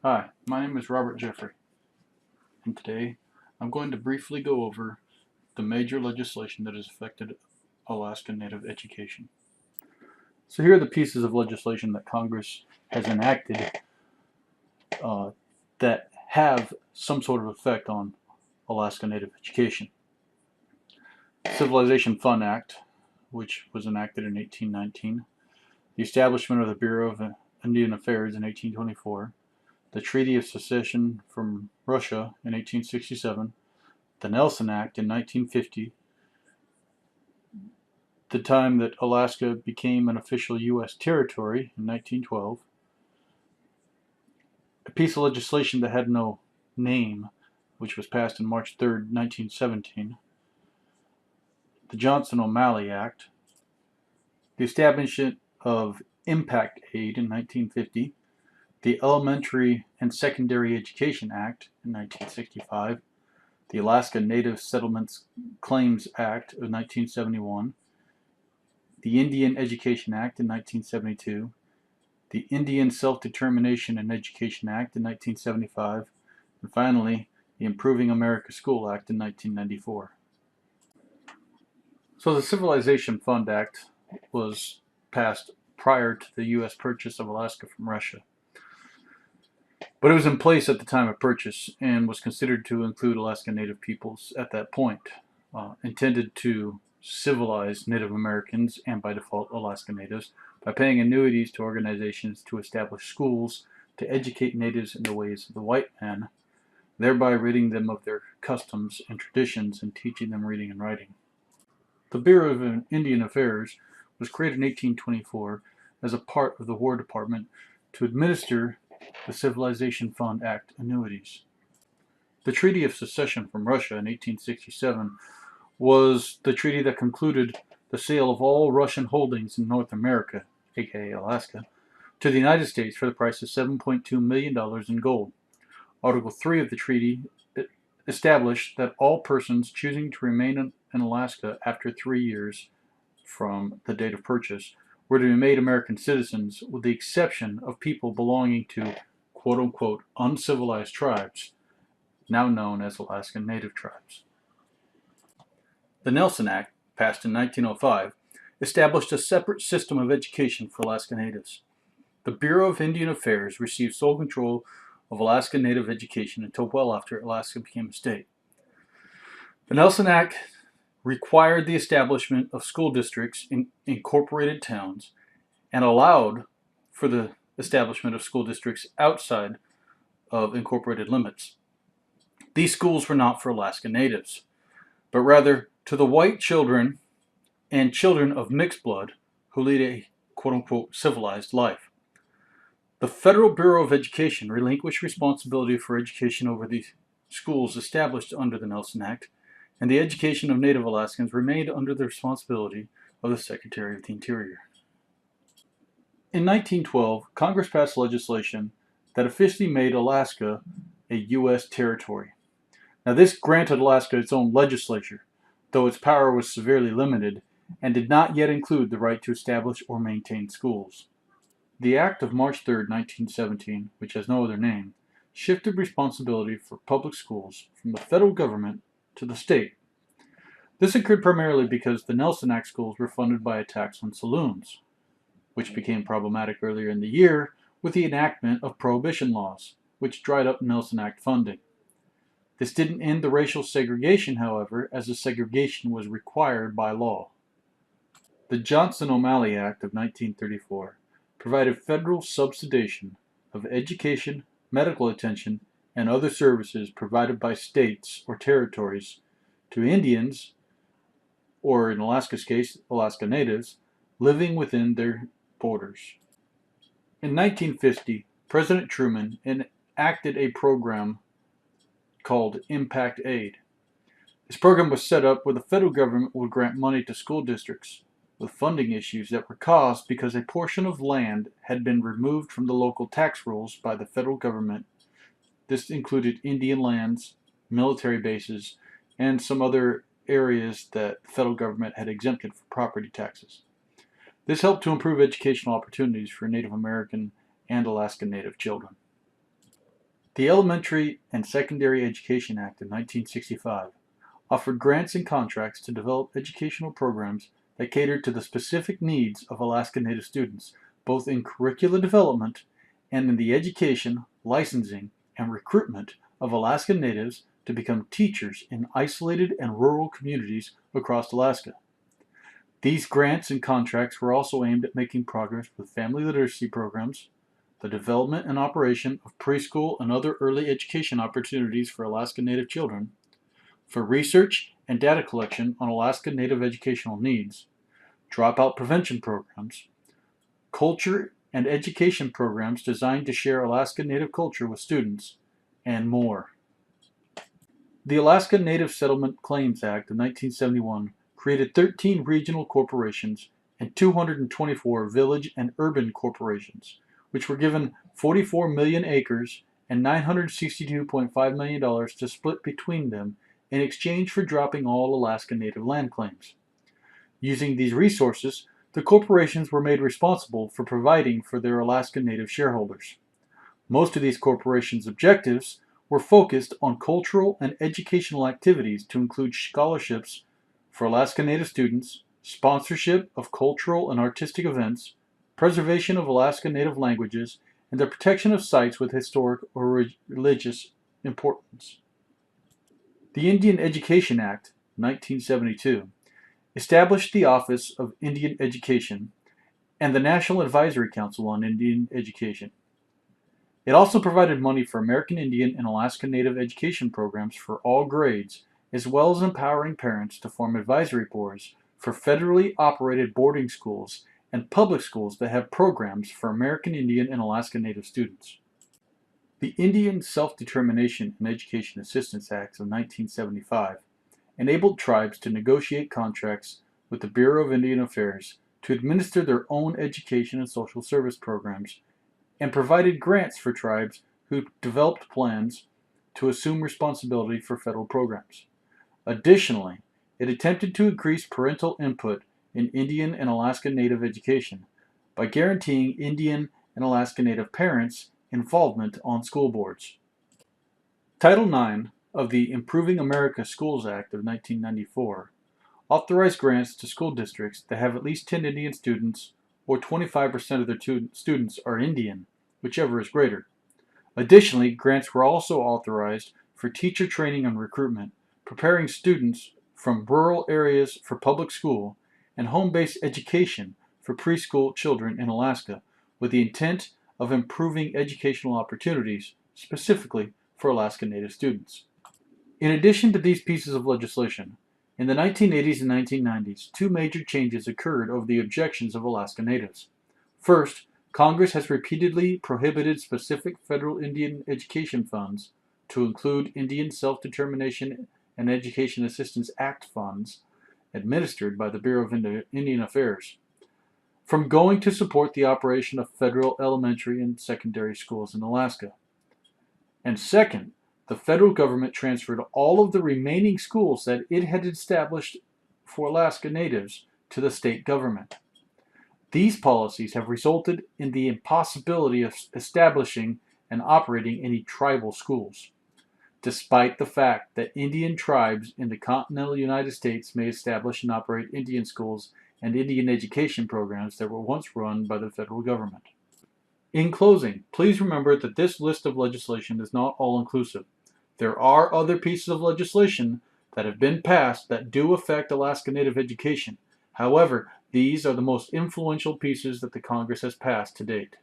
Hi, my name is Robert Jeffrey, and today I'm going to briefly go over the major legislation that has affected Alaska Native education. So here are the pieces of legislation that Congress has enacted that have some sort of effect on Alaska Native education. Civilization Fund Act, which was enacted in 1819. The establishment of the Bureau of Indian Affairs in 1824. The Treaty of Secession from Russia in 1867. The Nelson Act in 1950, the time that Alaska became an official U.S. territory in 1912, a piece of legislation that had no name, which was passed on March 3, 1917, the Johnson-O'Malley Act, the establishment of Impact Aid in 1950, the Elementary and Secondary Education Act in 1965, the Alaska Native Settlements Claims Act of 1971, the Indian Education Act in 1972, the Indian Self-Determination and Education Act in 1975, and finally, the Improving America School Act in 1994. So the Civilization Fund Act was passed prior to the U.S. purchase of Alaska from Russia. But it was in place at the time of purchase and was considered to include Alaska Native peoples at that point, intended to civilize Native Americans and by default Alaska Natives by paying annuities to organizations to establish schools to educate natives in the ways of the white man, thereby ridding them of their customs and traditions and teaching them reading and writing. The Bureau of Indian Affairs was created in 1824 as a part of the War Department to administer the Civilization Fund Act annuities. The Treaty of Secession from Russia in 1867 was the treaty that concluded the sale of all Russian holdings in North America, aka Alaska, to the United States for the price of $7.2 million in gold. Article 3 of the treaty established that all persons choosing to remain in Alaska after 3 years from the date of purchase were to be made American citizens, with the exception of people belonging to quote-unquote uncivilized tribes, now known as Alaskan Native tribes. The Nelson Act, passed in 1905, established a separate system of education for Alaska Natives. The Bureau of Indian Affairs received sole control of Alaska Native education until well after Alaska became a state. The Nelson Act required the establishment of school districts in incorporated towns and allowed for the establishment of school districts outside of incorporated limits. These schools were not for Alaska Natives, but rather to the white children and children of mixed blood who lead a quote-unquote civilized life. The Federal Bureau of Education relinquished responsibility for education over the schools established under the Nelson Act, and the education of Native Alaskans remained under the responsibility of the Secretary of the Interior. In 1912, Congress passed legislation that officially made Alaska a U.S. territory. Now, this granted Alaska its own legislature, though its power was severely limited and did not yet include the right to establish or maintain schools. The Act of March 3, 1917, which has no other name, shifted responsibility for public schools from the federal government to the state. This occurred primarily because the Nelson Act schools were funded by a tax on saloons, which became problematic earlier in the year with the enactment of prohibition laws, which dried up Nelson Act funding. This didn't end the racial segregation, however, as the segregation was required by law. The Johnson-O'Malley Act of 1934 provided federal subsidization of education, medical attention, and other services provided by states or territories to Indians, or in Alaska's case, Alaska Natives, living within their borders. In 1950, President Truman enacted a program called Impact Aid. This program was set up where the federal government would grant money to school districts with funding issues that were caused because a portion of land had been removed from the local tax rolls by the federal government. This included Indian lands, military bases, and some other areas that the federal government had exempted from property taxes. This helped to improve educational opportunities for Native American and Alaska Native children. The Elementary and Secondary Education Act of 1965 offered grants and contracts to develop educational programs that catered to the specific needs of Alaska Native students, both in curricula development and in the education, licensing, and recruitment of Alaska Natives to become teachers in isolated and rural communities across Alaska. These grants and contracts were also aimed at making progress with family literacy programs, the development and operation of preschool and other early education opportunities for Alaska Native children, for research and data collection on Alaska Native educational needs, dropout prevention programs, culture and education programs designed to share Alaska Native culture with students, and more. The Alaska Native Settlement Claims Act of 1971 created 13 regional corporations and 224 village and urban corporations, which were given 44 million acres and $962.5 million to split between them in exchange for dropping all Alaska Native land claims. Using these resources, the corporations were made responsible for providing for their Alaska Native shareholders. Most of these corporations' objectives were focused on cultural and educational activities to include scholarships for Alaska Native students, sponsorship of cultural and artistic events, preservation of Alaska Native languages, and the protection of sites with historic or religious importance. The Indian Education Act, 1972, established the Office of Indian Education and the National Advisory Council on Indian Education. It also provided money for American Indian and Alaska Native education programs for all grades, as well as empowering parents to form advisory boards for federally operated boarding schools and public schools that have programs for American Indian and Alaska Native students. The Indian Self-Determination and Education Assistance Act of 1975 enabled tribes to negotiate contracts with the Bureau of Indian Affairs to administer their own education and social service programs, and provided grants for tribes who developed plans to assume responsibility for federal programs. Additionally, it attempted to increase parental input in Indian and Alaska Native education by guaranteeing Indian and Alaska Native parents involvement on school boards. Title IX of the Improving America Schools Act of 1994 authorized grants to school districts that have at least 10 Indian students or 25% of their students are Indian, whichever is greater. Additionally, grants were also authorized for teacher training and recruitment, preparing students from rural areas for public school, and home-based education for preschool children in Alaska, with the intent of improving educational opportunities, specifically for Alaska Native students. In addition to these pieces of legislation, in the 1980s and 1990s, two major changes occurred over the objections of Alaska Natives. First, Congress has repeatedly prohibited specific federal Indian education funds, to include Indian Self-Determination and Education Assistance Act funds administered by the Bureau of Indian Affairs, from going to support the operation of federal elementary and secondary schools in Alaska. And second, the federal government transferred all of the remaining schools that it had established for Alaska Natives to the state government. These policies have resulted in the impossibility of establishing and operating any tribal schools, despite the fact that Indian tribes in the continental United States may establish and operate Indian schools and Indian education programs that were once run by the federal government. In closing, please remember that this list of legislation is not all-inclusive. There are other pieces of legislation that have been passed that do affect Alaska Native education. However, these are the most influential pieces that the Congress has passed to date.